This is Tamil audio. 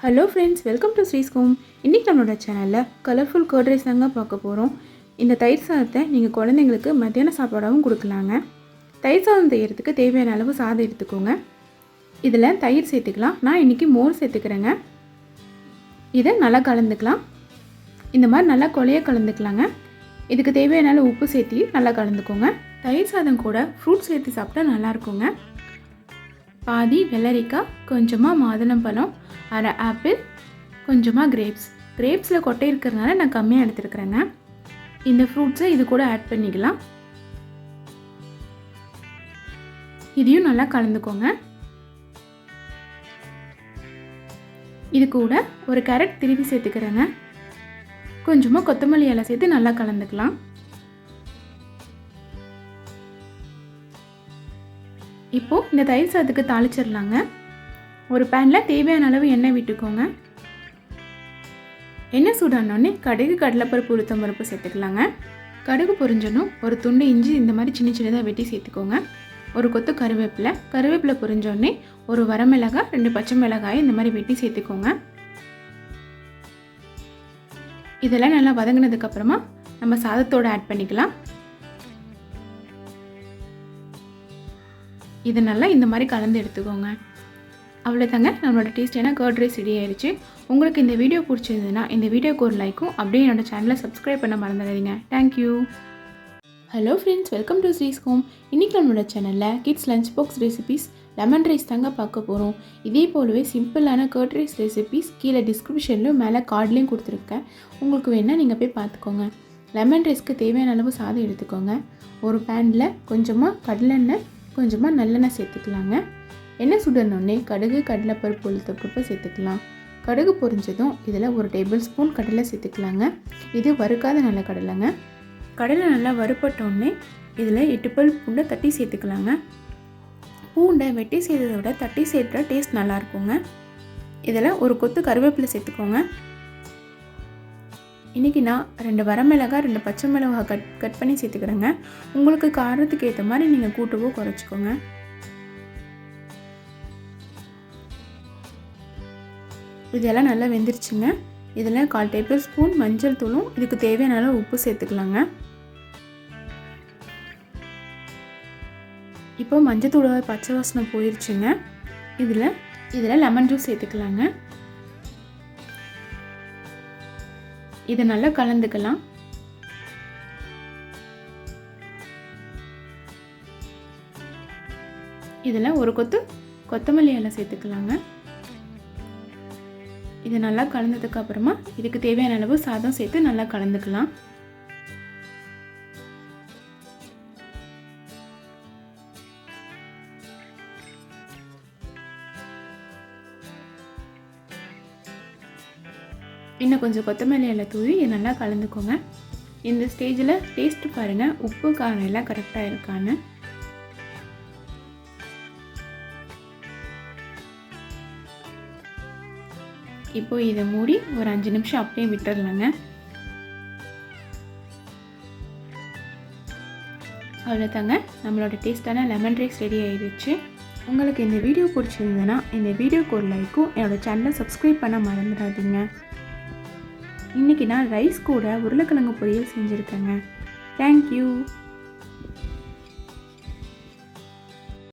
Hello friends, welcome to ஸ்ரீஸ் home. இன்றைக்கி நம்மளோட சேனலில் கலர்ஃபுல் கர்ட் ரைஸ் தாங்க பார்க்க போகிறோம். இந்த தயிர் சாதத்தை நீங்கள் குழந்தைங்களுக்கு மத்தியான சாப்பாடாகவும் கொடுக்கலாங்க. தயிர் சாதம் செய்கிறதுக்கு தேவையான அளவு சாதம் எடுத்துக்கோங்க. இதில் தயிர் சேர்த்துக்கலாம். நான் இன்றைக்கி மோர் சேர்த்துக்கிறேங்க. இதை நல்லா கலந்துக்கலாம். இந்த மாதிரி நல்லா கொலையாக கலந்துக்கலாங்க. இதுக்கு தேவையான அளவு உப்பு சேர்த்து நல்லா கலந்துக்கோங்க. தயிர் சாதம் கூட ஃப்ரூட் சேர்த்து சாப்பிட்டா நல்லாயிருக்குங்க. பாதி வெள்ளரிக்காய், கொஞ்சமாக மாதுளம்பழம், அரை ஆப்பிள், கொஞ்சமாக கிரேப்ஸில் கொட்டை இருக்கிறதுனால நான் கம்மியாக எடுத்துருக்குறேங்க. இந்த ஃப்ரூட்ஸை இது கூட ஆட் பண்ணிக்கலாம். இதையும் நல்லா கலந்துக்கோங்க. இது கூட ஒரு கேரட் திருவி சேர்த்துக்கிறேங்க. கொஞ்சமாக கொத்தமல்லி இலை சேர்த்து நல்லா கலந்துக்கலாம். இப்போது இந்த தயிர் சாதத்துக்கு தாளிச்சிடலாங்க. ஒரு பேனில் தேவையான அளவு எண்ணெய் விட்டுக்கோங்க. எண்ணெய் சூடானோடனே கடுகு, கடலைப்பருப்பு, உளுத்தம்பருப்பு சேர்த்துக்கலாங்க. கடுகு பொரிஞ்சணும். ஒரு துண்டு இஞ்சி இந்த மாதிரி சின்ன சின்னதாக வெட்டி சேர்த்துக்கோங்க. ஒரு கொத்து கருவேப்பிலை பொரிஞ்சோடனே ஒரு வரமிளகாய், 2 பச்சை மிளகாய் இந்த மாதிரி வெட்டி சேர்த்துக்கோங்க. இதெல்லாம் நல்லா வதங்கினதுக்கப்புறமா நம்ம சாதத்தோடு ஆட் பண்ணிக்கலாம். இது நல்லா இந்த மாதிரி கலந்து எடுத்துக்கோங்க. அவ்வளோதாங்க, நம்மளோட டேஸ்டியான கர்ட் ரைஸ் ரெடி ஆயிடுச்சு. உங்களுக்கு இந்த வீடியோ பிடிச்சிருந்ததுன்னா இந்த வீடியோக்கு ஒரு லைக்கும் அப்படியே என்னோட சேனலை சப்ஸ்கிரைப் பண்ண மறந்துடாதீங்க. Thank you. Hello friends, welcome to ஸ்ரீஸ் home. இன்றைக்கி நம்மளோட சேனலில் kids lunch box recipes lemon rice தாங்க பார்க்க போகிறோம். இதே போலவே சிம்பிளான கர்ட் ரைஸ் ரெசிபீஸ் கீழே டிஸ்கிரிப்ஷன்லையும் மேலே கார்ட்லேயும் கொடுத்துருக்கேன். உங்களுக்கு வேணால் நீங்கள் போய் பார்த்துக்கோங்க. லெமன் ரைஸ்க்கு தேவையான அளவு சாதம் எடுத்துக்கோங்க. ஒரு பேனில் கொஞ்சமாக கடலெண்ணெய், கொஞ்சமாக நல்லெண்ணெய் சேர்த்துக்கலாங்க. எண்ணெய் சுடனோடனே கடுகு, கடலைப்பருப்பு, உளுத்தம்பருப்பு சேர்த்துக்கலாம். கடுகு பொரிஞ்சதும் இதில் 1 டேபிள் ஸ்பூன் கடலை சேர்த்துக்கலாங்க. இது வறுக்காத நல்ல கடலைங்க. கடலை நல்லா வறுப்பட்டோடனே இதில் 8 பல் பூண்டை தட்டி சேர்த்துக்கலாங்க. பூண்டை வெட்டி செய்ததை விட தட்டி சேர்த்தா டேஸ்ட் நல்லாயிருக்குங்க. இதில் ஒரு கொத்து கருவேப்பிலை சேர்த்துக்கோங்க. இன்றைக்கி நான் 2 வரமிளகாய், 2 பச்சை மிளகாய் கட் பண்ணி சேர்த்துக்கிறேங்க. உங்களுக்கு காரத்துக்கு ஏற்ற மாதிரி நீங்கள் கூட்டவோ குறைச்சிக்கோங்க. இதெல்லாம் நல்லா வெந்துருச்சுங்க. இதில் 1/4 டேபிள் ஸ்பூன் மஞ்சள் தூளும் இதுக்கு தேவையான அளவு உப்பு சேர்த்துக்கலாங்க. இப்போ மஞ்சள் தூளோட பச்சை வாசனை போயிடுச்சுங்க. இதில் லெமன் ஜூஸ் சேர்த்துக்கலாங்க. இதை நல்லா கலந்துக்கலாம். இதில் ஒரு கொத்து கொத்தமல்லி இலை சேர்த்துக்கலாங்க. இது நல்லா கலந்ததுக்கு அப்புறமா இதுக்கு தேவையான அளவு சாதம் சேர்த்து நல்லா கலந்துக்கலாம். இன்னும் கொஞ்சம் கொத்தமல்லி இலை தூவி இது நல்லா கலந்துக்கோங்க. இந்த ஸ்டேஜில் டேஸ்ட்டு பாருங்கள், உப்பு காரம் எல்லாம் கரெக்டாக இருக்கான்னு. இப்போ இதை மூடி ஒரு 5 நிமிஷம் அப்படியே விட்டுடலாங்க. அவ்வளோதாங்க, நம்மளோட டேஸ்டான லெமன் ரைஸ் ரெடி ஆயிடுச்சு. உங்களுக்கு இந்த வீடியோ பிடிச்சிருந்ததுன்னா இந்த வீடியோக்கு ஒரு லைக்கும் என்னோடய சேனலை சப்ஸ்கிரைப் பண்ண மறந்துடாதீங்க. இன்றைக்கி நான் ரைஸ் கூட உருளைக்கிழங்கு பொரியல் செஞ்சுருக்கேங்க. தேங்க்யூ.